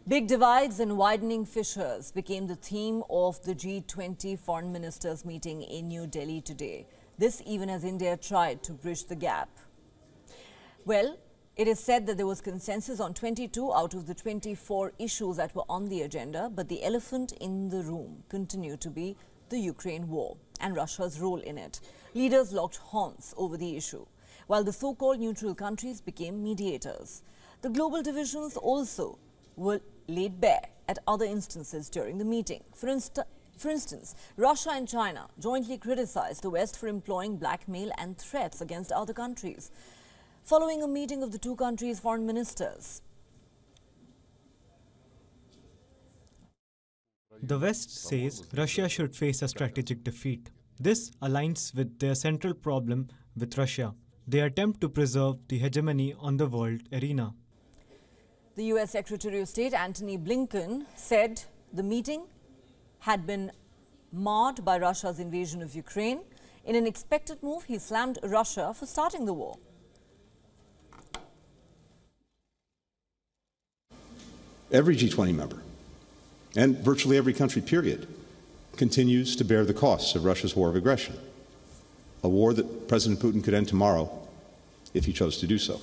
Big divides and widening fissures became the theme of the G20 foreign ministers meeting in New Delhi today. This even as India tried to bridge the gap. Well, it is said that there was consensus on 22 out of the 24 issues that were on the agenda, but the elephant in the room continued to be the Ukraine war and Russia's role in it. Leaders locked horns over the issue, while the so-called neutral countries became mediators. The global divisions also were laid bare at other instances during the meeting. For instance, Russia and China jointly criticized the West for employing blackmail and threats against other countries. Following a meeting of the two countries' foreign ministers, the West says Russia should face a strategic defeat. This aligns with their central problem with Russia. They attempt to preserve the hegemony on the world arena. The US Secretary of State Antony Blinken said the meeting had been marred by Russia's invasion of Ukraine. In an expected move, he slammed Russia for starting the war. Every G20 member, and virtually every country, period, continues to bear the costs of Russia's war of aggression, a war that President Putin could end tomorrow if he chose to do so.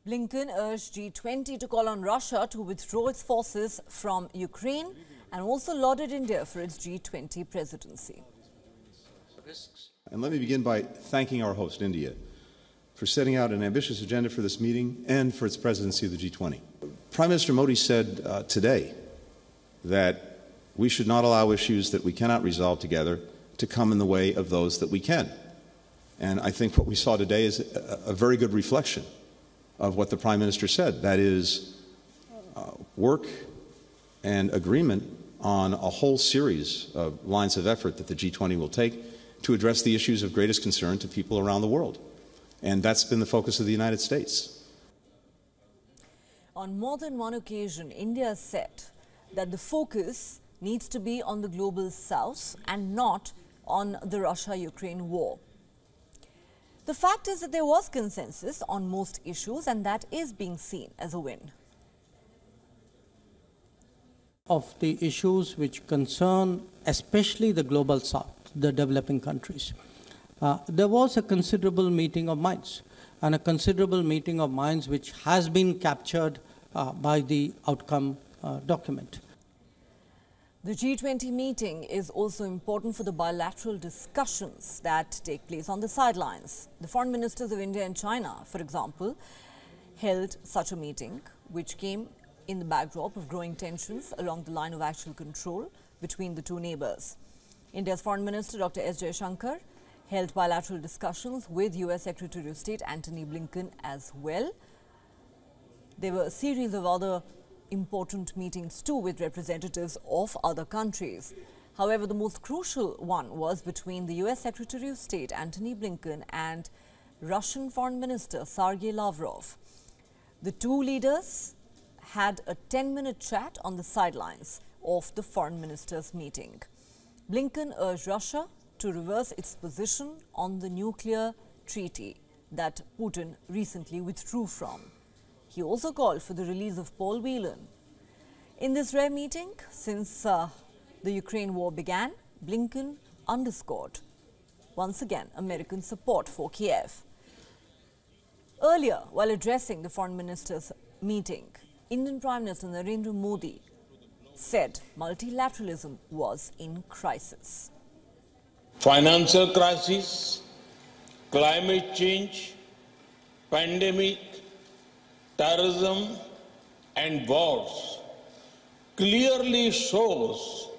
Blinken urged G20 to call on Russia to withdraw its forces from Ukraine and also lauded India for its G20 presidency. And let me begin by thanking our host, India, for setting out an ambitious agenda for this meeting and for its presidency of the G20. Prime Minister Modi said today that we should not allow issues that we cannot resolve together to come in the way of those that we can. And I think what we saw today is a very good reflection of what the Prime Minister said. That is, work and agreement on a whole series of lines of effort that the G20 will take to address the issues of greatest concern to people around the world. And that's been the focus of the United States. On more than one occasion, India said that the focus needs to be on the global south and not on the Russia-Ukraine war. The fact is that there was consensus on most issues, and that is being seen as a win. Of the issues which concern especially the global south, the developing countries, there was a considerable meeting of minds, and a considerable meeting of minds which has been captured by the outcome document. The G20 meeting is also important for the bilateral discussions that take place on the sidelines. The foreign ministers of India and China, for example, held such a meeting, which came in the backdrop of growing tensions along the line of actual control between the two neighbors. India's Foreign Minister Dr. S. Jaishankar held bilateral discussions with US Secretary of State Antony Blinken as well. There were a series of other important meetings too with representatives of other countries. However, the most crucial one was between the US Secretary of State Antony Blinken and Russian Foreign Minister Sergei Lavrov. The two leaders had a 10-minute chat on the sidelines of the foreign ministers' meeting. Blinken urged Russia to reverse its position on the nuclear treaty that Putin recently withdrew from. He also called for the release of Paul Whelan. In this rare meeting, since the Ukraine war began, Blinken underscored once again American support for Kiev. Earlier, while addressing the foreign ministers' meeting, Indian Prime Minister Narendra Modi said multilateralism was in crisis. Financial crisis, climate change, pandemic, terrorism and wars clearly shows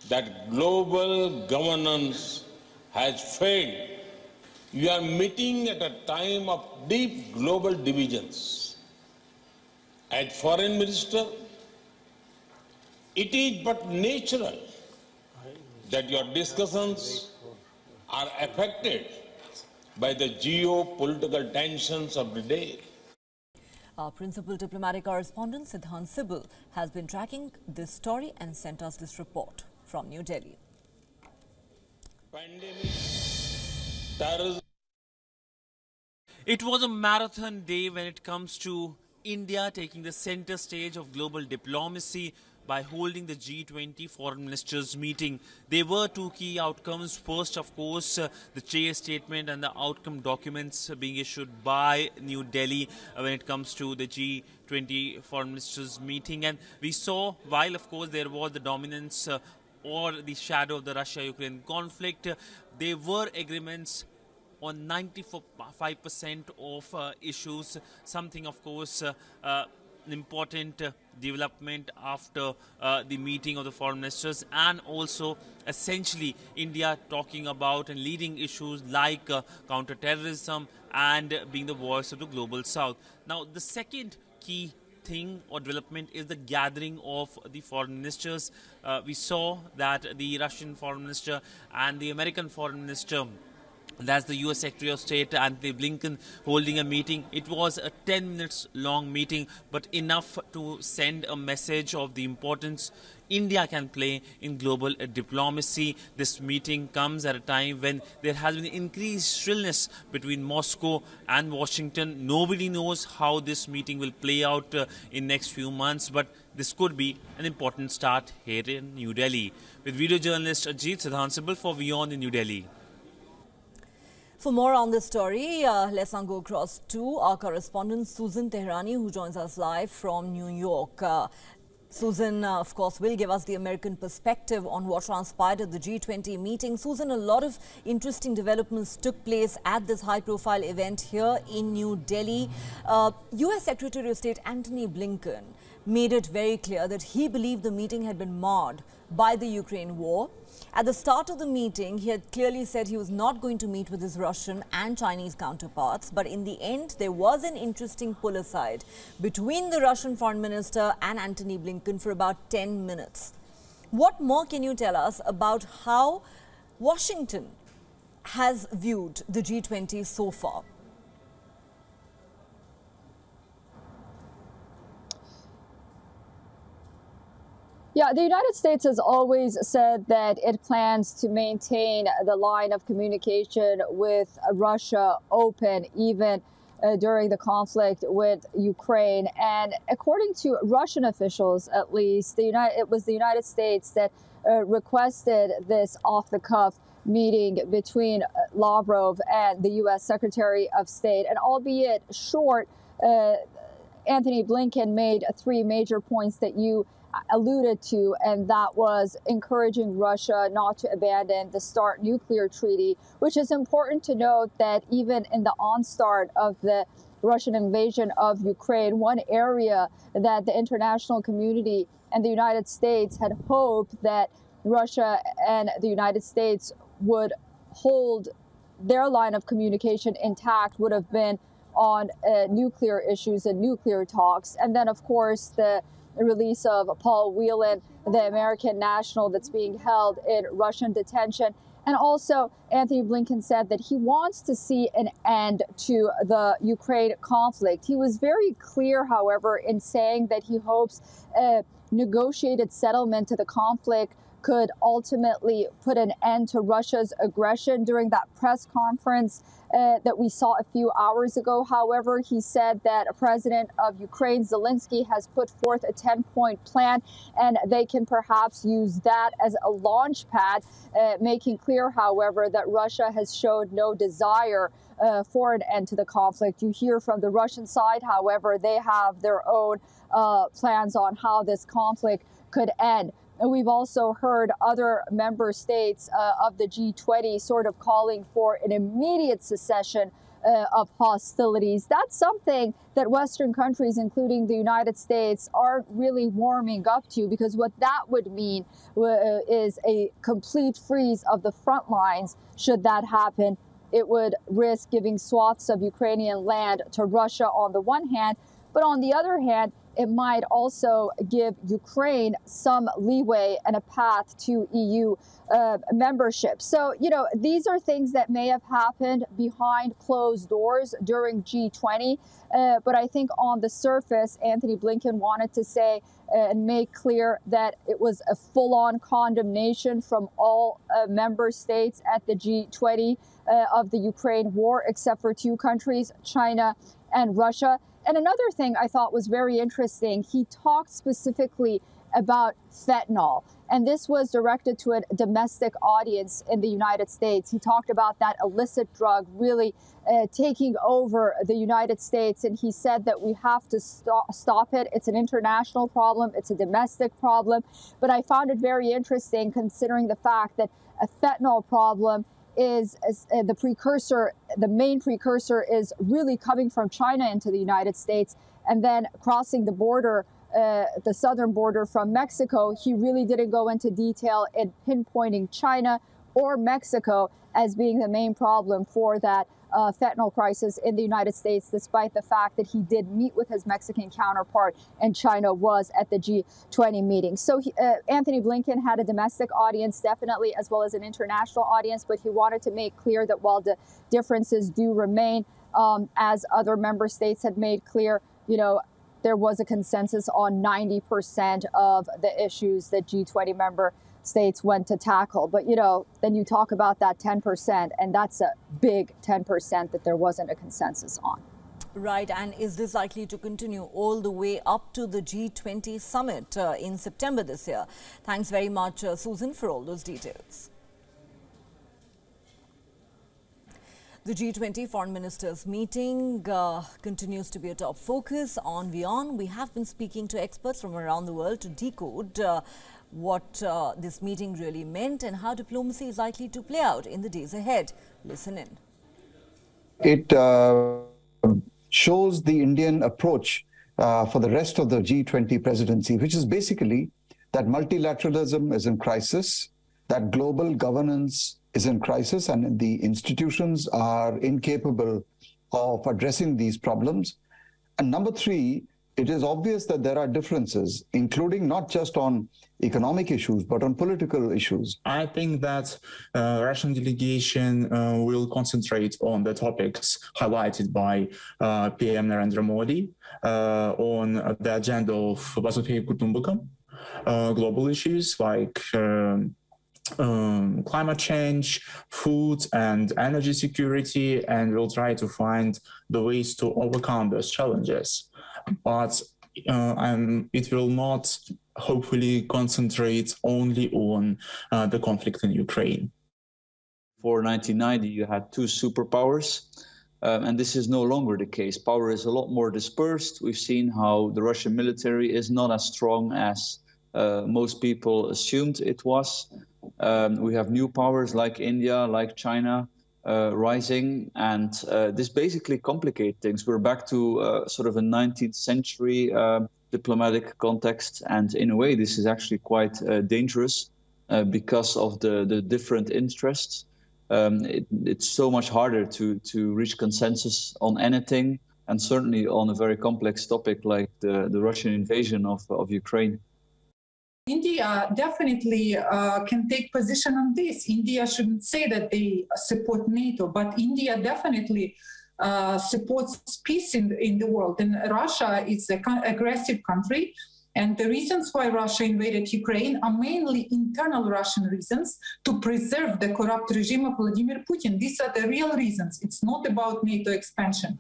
that global governance has failed. You are meeting at a time of deep global divisions. As Foreign Minister, it is but natural that your discussions are affected by the geopolitical tensions of the day. Our principal diplomatic correspondent, Siddhant Sibal, has been tracking this story and sent us this report from New Delhi. Pandemic, terrorism. It was a marathon day when it comes to India taking the center stage of global diplomacy by holding the G20 foreign ministers meeting. There were two key outcomes. First, of course, the chair statement and the outcome documents being issued by New Delhi when it comes to the G20 foreign ministers meeting. And we saw, while of course there was the dominance or the shadow of the Russia-Ukraine conflict, there were agreements on 95% of issues, something of course an important development after the meeting of the foreign ministers, and also essentially India talking about and leading issues like counter-terrorism and being the voice of the global south. Now the second key thing or development is the gathering of the foreign ministers. We saw that the Russian foreign minister and the American foreign minister, that's the US Secretary of State Antony Blinken, holding a meeting. It was a 10 minutes long meeting, but enough to send a message of the importance India can play in global diplomacy. This meeting comes at a time when there has been increased shrillness between Moscow and Washington. Nobody knows how this meeting will play out in next few months, but this could be an important start here in New Delhi. With video journalist Ajit Siddhansibal for WION in New Delhi. For more on this story, let's now go across to our correspondent Susan Tehrani, who joins us live from New York. Susan, of course, will give us the American perspective on what transpired at the G20 meeting. Susan, a lot of interesting developments took place at this high-profile event here in New Delhi. US Secretary of State Antony Blinken made it very clear that he believed the meeting had been marred by the Ukraine war. At the start of the meeting, he had clearly said he was not going to meet with his Russian and Chinese counterparts. But in the end, there was an interesting pull aside between the Russian foreign minister and Antony Blinken for about 10 minutes. What more can you tell us about how Washington has viewed the G20 so far? Yeah, the United States has always said that it plans to maintain the line of communication with Russia open, even during the conflict with Ukraine. And according to Russian officials, at least, it was the United States that requested this off-the-cuff meeting between Lavrov and the U.S. Secretary of State. And albeit short, Antony Blinken made three major points that you alluded to, and that was encouraging Russia not to abandon the START nuclear treaty, which is important to note that even in the onstart of the Russian invasion of Ukraine, one area that the international community and the United States had hoped that Russia and the United States would hold their line of communication intact would have been on nuclear issues and nuclear talks. And then, of course, the release of Paul Whelan, the American national that's being held in Russian detention. And also, Antony Blinken said that he wants to see an end to the Ukraine conflict. He was very clear, however, in saying that he hopes a negotiated settlement to the conflict could ultimately put an end to Russia's aggression. During that press conference that we saw a few hours ago, however, he said that President of Ukraine, Zelensky, has put forth a 10-point plan, and they can perhaps use that as a launch pad, making clear, however, that Russia has showed no desire for an end to the conflict. You hear from the Russian side, however, they have their own plans on how this conflict could end. And we've also heard other member states of the G20 sort of calling for an immediate cessation of hostilities. That's something that Western countries, including the United States, aren't really warming up to, because what that would mean is a complete freeze of the front lines. Should that happen, it would risk giving swaths of Ukrainian land to Russia on the one hand, but on the other hand, it might also give Ukraine some leeway and a path to EU membership. So, these are things that may have happened behind closed doors during G20. But I think on the surface, Antony Blinken wanted to say and make clear that it was a full-on condemnation from all member states at the G20 of the Ukraine war, except for two countries, China and Russia. And another thing I thought was very interesting, he talked specifically about fentanyl. And this was directed to a domestic audience in the United States. He talked about that illicit drug really taking over the United States. And he said that we have to stop it. It's an international problem. It's a domestic problem. But I found it very interesting considering the fact that a fentanyl problem is the main precursor is really coming from China into the United States and then crossing the border, the southern border from Mexico. He really didn't go into detail in pinpointing China or Mexico as being the main problem for that fentanyl crisis in the United States, despite the fact that he did meet with his Mexican counterpart and China was at the G20 meeting. So Antony Blinken had a domestic audience, definitely, as well as an international audience, but he wanted to make clear that while the differences do remain, as other member states had made clear, there was a consensus on 90% of the issues that G20 member states went to tackle. But, then you talk about that 10%, and that's a big 10% that there wasn't a consensus on. Right. And is this likely to continue all the way up to the G20 summit in September this year? Thanks very much, Susan, for all those details. The G20 foreign ministers meeting continues to be a top focus on WION. We have been speaking to experts from around the world to decode what this meeting really meant and how diplomacy is likely to play out in the days ahead. Listen in. It shows the Indian approach for the rest of the G20 presidency, which is basically that multilateralism is in crisis, that global governance is in crisis, and the institutions are incapable of addressing these problems. And number three, it is obvious that there are differences, including not just on economic issues, but on political issues. I think that Russian delegation will concentrate on the topics highlighted by PM Narendra Modi on the agenda of Vasudhaiva Kutumbakam, global issues like climate change, food and energy security, and we'll try to find the ways to overcome those challenges. But it will not hopefully concentrate only on the conflict in Ukraine. For 1990, you had two superpowers, and this is no longer the case. Power is a lot more dispersed. We've seen how the Russian military is not as strong as most people assumed it was. We have new powers like India, like China, rising, and this basically complicates things. We're back to sort of a 19th century diplomatic context, and in a way this is actually quite dangerous because of the different interests. It's so much harder to reach consensus on anything, and certainly on a very complex topic like the Russian invasion of Ukraine. India definitely can take position on this. India shouldn't say that they support NATO, but India definitely supports peace in the world. And Russia is an aggressive country. And the reasons why Russia invaded Ukraine are mainly internal Russian reasons to preserve the corrupt regime of Vladimir Putin. These are the real reasons. It's not about NATO expansion.